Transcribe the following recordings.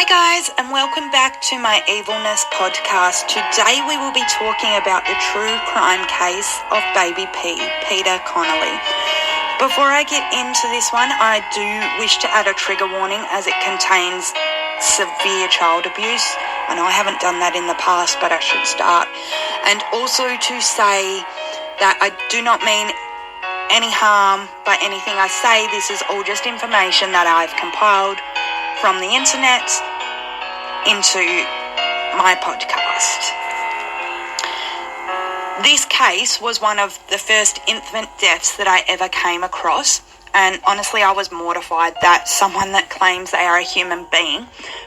Hi guys, and welcome back to my Evilness podcast. Today we will be talking about the true crime case of baby P, Peter Connelly. Before I get into this one, I do wish to add a trigger warning as it contains severe child abuse. I know I haven't done that in the past, but I should start. And also to say that I do not mean any harm by anything I say. This is all just information that I've compiled from the internet into my podcast. This case was one of the first infant deaths that I ever came across, and honestly I was mortified that someone that claims they are a human being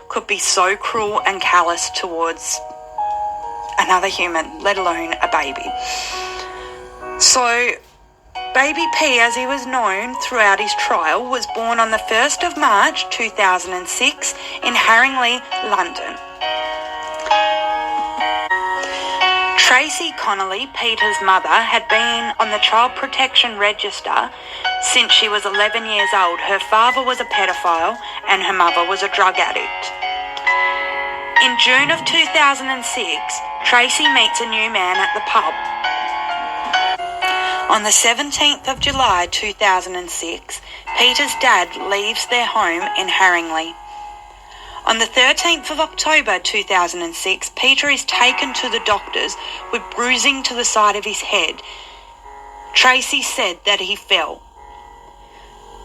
could be so cruel and callous towards another human, let alone a baby. So Baby P, as he was known throughout his trial, was born on the 1st of March 2006 in Haringey, London. Tracy Connelly, Peter's mother, had been on the Child Protection Register since she was 11 years old. Her father was a pedophile and her mother was a drug addict. In June of 2006, Tracy meets a new man at the pub. On the 17th of July 2006, Peter's dad leaves their home in Haringey. On the 13th of October 2006, Peter is taken to the doctors with bruising to the side of his head. Tracy said that he fell.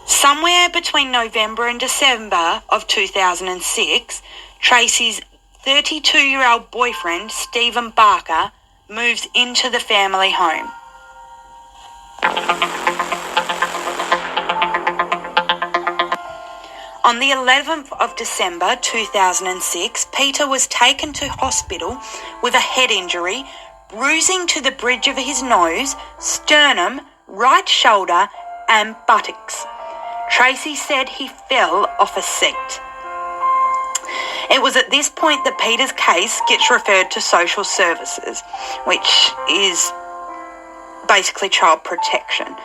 Somewhere between November and December of 2006, Tracy's 32-year-old boyfriend, Stephen Barker, moves into the family home. On the 11th of December 2006, Peter was taken to hospital with a head injury, bruising to the bridge of his nose, sternum, right shoulder and buttocks. Tracy said he fell off a seat. It was at this point that Peter's case gets referred to social services, which is basically child protection.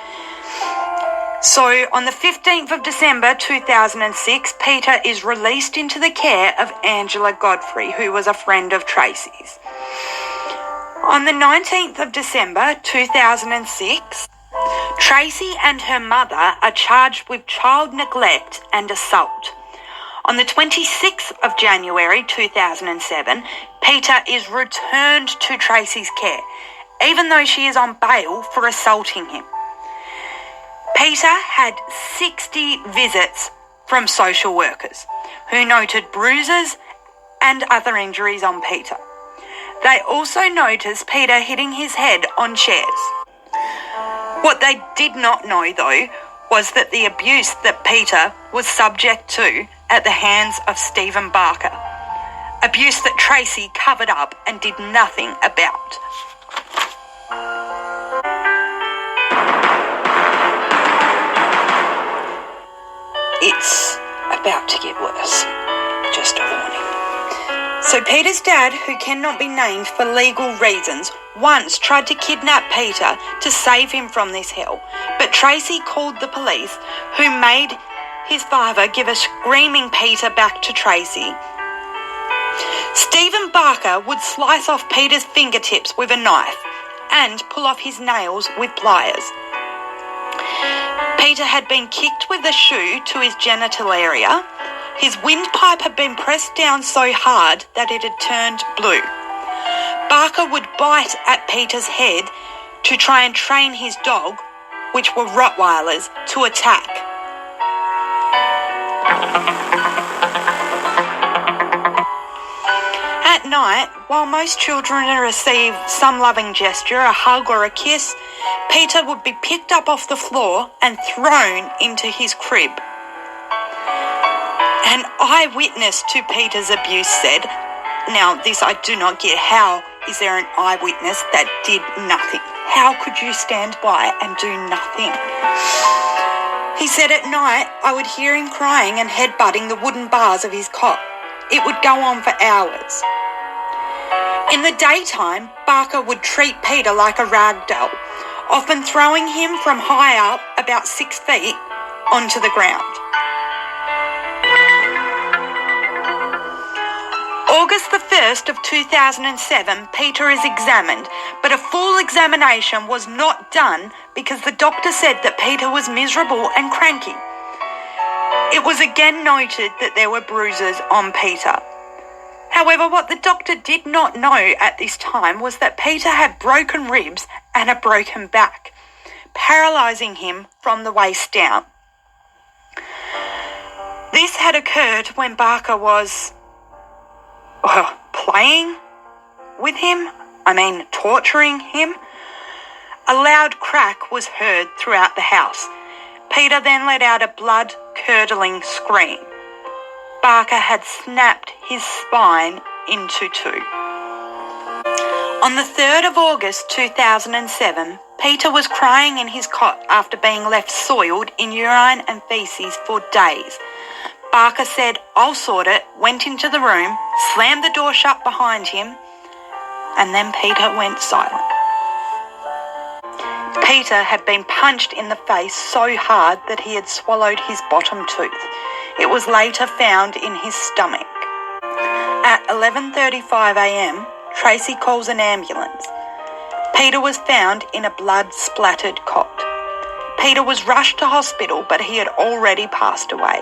So on the 15th of December 2006, Peter is released into the care of Angela Godfrey, who was a friend of Tracy's. On the 19th of December 2006, Tracy and her mother are charged with child neglect and assault. On the 26th of January 2007, Peter is returned to Tracy's care, even though she is on bail for assaulting him. Peter had 60 visits from social workers who noted bruises and other injuries on Peter. They also noticed Peter hitting his head on chairs. What they did not know, though, was that the abuse that Peter was subject to at the hands of Stephen Barker, abuse that Tracy covered up and did nothing about. It's about to get worse. Just a warning. So Peter's dad, who cannot be named for legal reasons, once tried to kidnap Peter to save him from this hell, but Tracy called the police, who made his father give a screaming Peter back to Tracy. Stephen Barker would slice off Peter's fingertips with a knife and pull off his nails with pliers. Peter had been kicked with a shoe to his genital area. His windpipe had been pressed down so hard that it had turned blue. Barker would bite at Peter's head to try and train his dog, which were Rottweilers, to attack. At night, while most children receive some loving gesture, a hug or a kiss, Peter would be picked up off the floor and thrown into his crib. An eyewitness to Peter's abuse said, now this I do not get, how is there an eyewitness that did nothing? How could you stand by and do nothing? He said at night I would hear him crying and headbutting the wooden bars of his cot. It would go on for hours. In the daytime, Barker would treat Peter like a rag doll, often throwing him from high up, about 6 feet, onto the ground. August the 1st of 2007, Peter is examined, but a full examination was not done because the doctor said that Peter was miserable and cranky. It was again noted that there were bruises on Peter. However, what the doctor did not know at this time was that Peter had broken ribs and a broken back, paralysing him from the waist down. This had occurred when Barker was playing with him, torturing him. A loud crack was heard throughout the house. Peter then let out a blood-curdling scream. Barker had snapped his spine into two. On the 3rd of August 2007, Peter was crying in his cot after being left soiled in urine and faeces for days. Barker said, "I'll sort it," went into the room, slammed the door shut behind him, and then Peter went silent. Peter had been punched in the face so hard that he had swallowed his bottom tooth. It was later found in his stomach. At 11:35 a.m, Tracy calls an ambulance. Peter was found in a blood-splattered cot. Peter was rushed to hospital, but he had already passed away.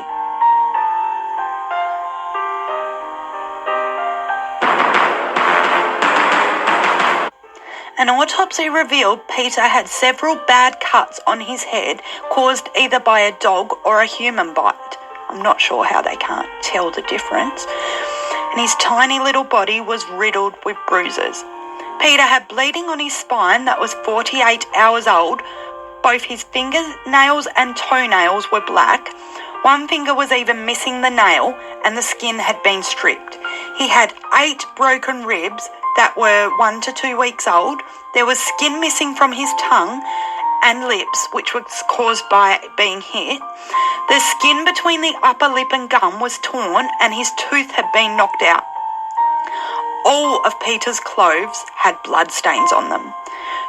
An autopsy revealed Peter had several bad cuts on his head caused either by a dog or a human bite. I'm not sure how they can't tell the difference. And his tiny little body was riddled with bruises. Peter had bleeding on his spine that was 48 hours old. Both his fingernails and toenails were black. One finger was even missing the nail, and the skin had been stripped. He had 8 broken ribs that were 1 to 2 weeks old. There was skin missing from his tongue and lips, which was caused by being hit. The skin between the upper lip and gum was torn, and his tooth had been knocked out. All of Peter's clothes had blood stains on them.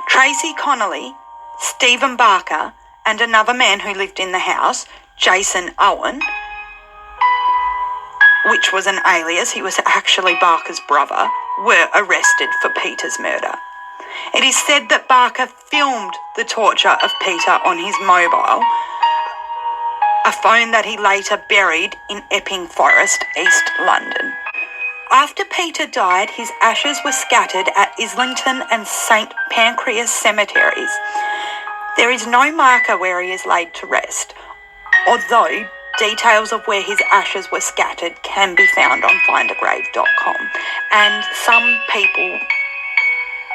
Tracy Connelly, Stephen Barker, and another man who lived in the house, Jason Owens, which was an alias, he was actually Barker's brother, were arrested for Peter's murder. It is said that Barker filmed the torture of Peter on his mobile, a phone that he later buried in Epping Forest, East London. After Peter died, his ashes were scattered at Islington and St Pancras cemeteries. There is no marker where he is laid to rest, although details of where his ashes were scattered can be found on findagrave.com. And some people,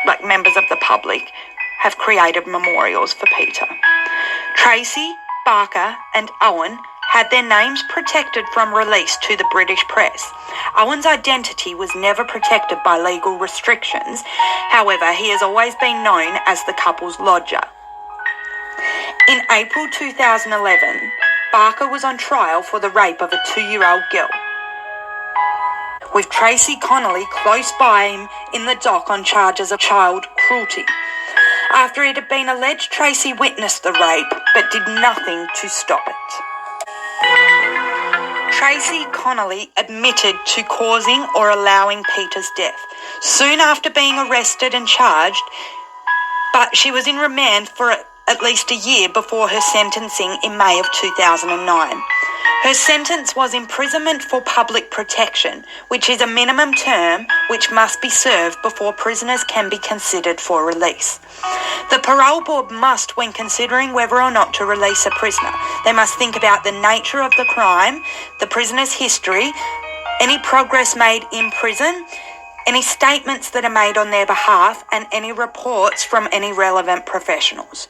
like members of the public, have created memorials for Peter. Tracy, Barker and Owen had their names protected from release to the British press. Owen's identity was never protected by legal restrictions. However, he has always been known as the couple's lodger. In April 2011, Barker was on trial for the rape of a 2-year-old girl, with Tracy Connelly close by him in the dock on charges of child cruelty. After it had been alleged Tracy witnessed the rape but did nothing to stop it. Tracy Connelly admitted to causing or allowing Peter's death soon after being arrested and charged, but she was in remand for at least a year before her sentencing in May of 2009. Her sentence was imprisonment for public protection, which is a minimum term which must be served before prisoners can be considered for release. The parole board must, when considering whether or not to release a prisoner, they must think about the nature of the crime, the prisoner's history, any progress made in prison, any statements that are made on their behalf, and any reports from any relevant professionals.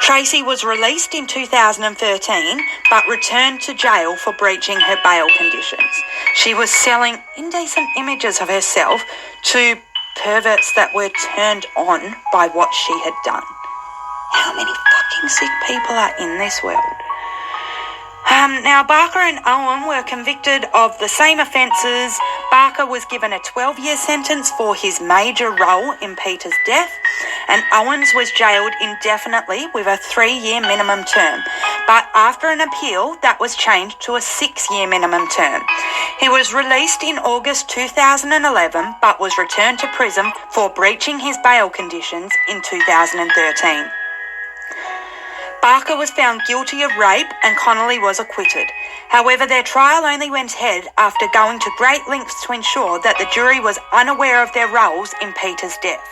Tracy was released in 2013 but returned to jail for breaching her bail conditions. She was selling indecent images of herself to perverts that were turned on by what she had done. How many fucking sick people are in this world? Now, Barker and Owen were convicted of the same offences. Barker was given a 12-year sentence for his major role in Peter's death, and Owens was jailed indefinitely with a 3-year minimum term. but after an appeal, that was changed to a 6-year minimum term. He was released in August 2011, but was returned to prison for breaching his bail conditions in 2013. Barker was found guilty of rape and Connelly was acquitted. However, their trial only went ahead after going to great lengths to ensure that the jury was unaware of their roles in Peter's death.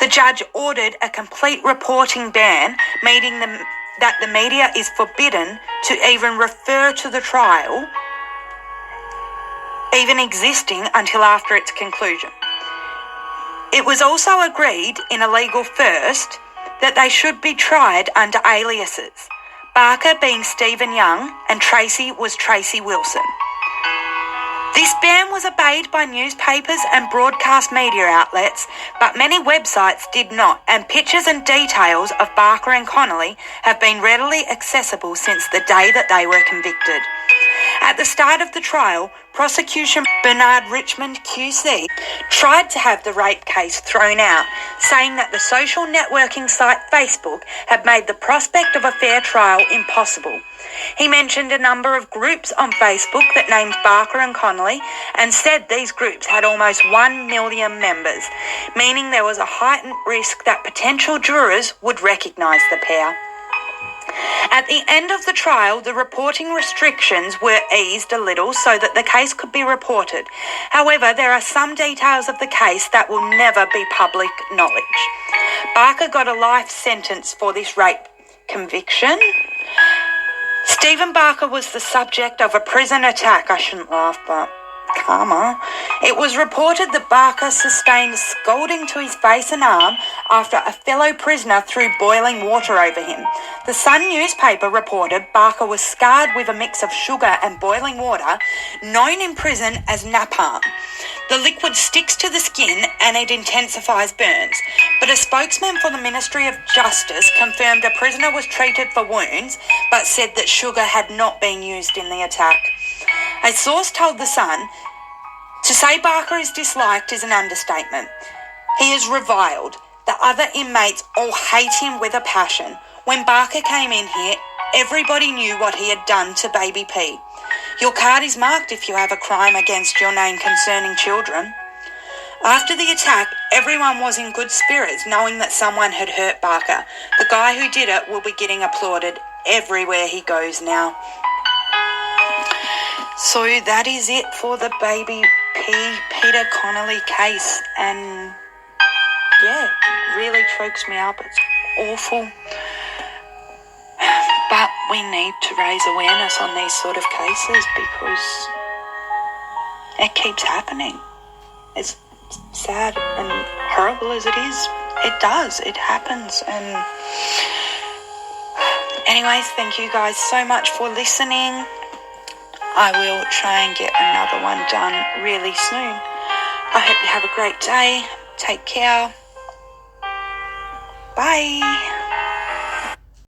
The judge ordered a complete reporting ban, meaning that the media is forbidden to even refer to the trial, even existing until after its conclusion. It was also agreed in a legal first that they should be tried under aliases, Barker being Stephen Young and Tracy was Tracy Wilson. This ban was obeyed by newspapers and broadcast media outlets, but many websites did not, and pictures and details of Barker and Connelly have been readily accessible since the day that they were convicted. At the start of the trial, prosecution Bernard Richmond QC tried to have the rape case thrown out, saying that the social networking site Facebook had made the prospect of a fair trial impossible. He mentioned a number of groups on Facebook that named Barker and Connelly and said these groups had almost 1 million members, meaning there was a heightened risk that potential jurors would recognise the pair. At the end of the trial, the reporting restrictions were eased a little so that the case could be reported. However, there are some details of the case that will never be public knowledge. Barker got a life sentence for this rape conviction. Stephen Barker was the subject of a prison attack. I shouldn't laugh, but karma. It was reported that Barker sustained scalding to his face and arm after a fellow prisoner threw boiling water over him. The Sun newspaper reported Barker was scarred with a mix of sugar and boiling water, known in prison as napalm. The liquid sticks to the skin and it intensifies burns, but a spokesman for the Ministry of Justice confirmed a prisoner was treated for wounds, but said that sugar had not been used in the attack. A source told The Sun, "To say Barker is disliked is an understatement. He is reviled. The other inmates all hate him with a passion. When Barker came in here, everybody knew what he had done to baby P. Your card is marked if you have a crime against your name concerning children." After the attack, everyone was in good spirits, knowing that someone had hurt Barker. The guy who did it will be getting applauded everywhere he goes now. So that is it for the baby Peter Connelly case, and yeah, really chokes me up. It's awful, but we need to raise awareness on these sort of cases because it keeps happening. As sad and horrible as it is, it happens. And anyways, thank you guys so much for listening. I will try and get another one done really soon. I hope you have a great day. Take care. Bye.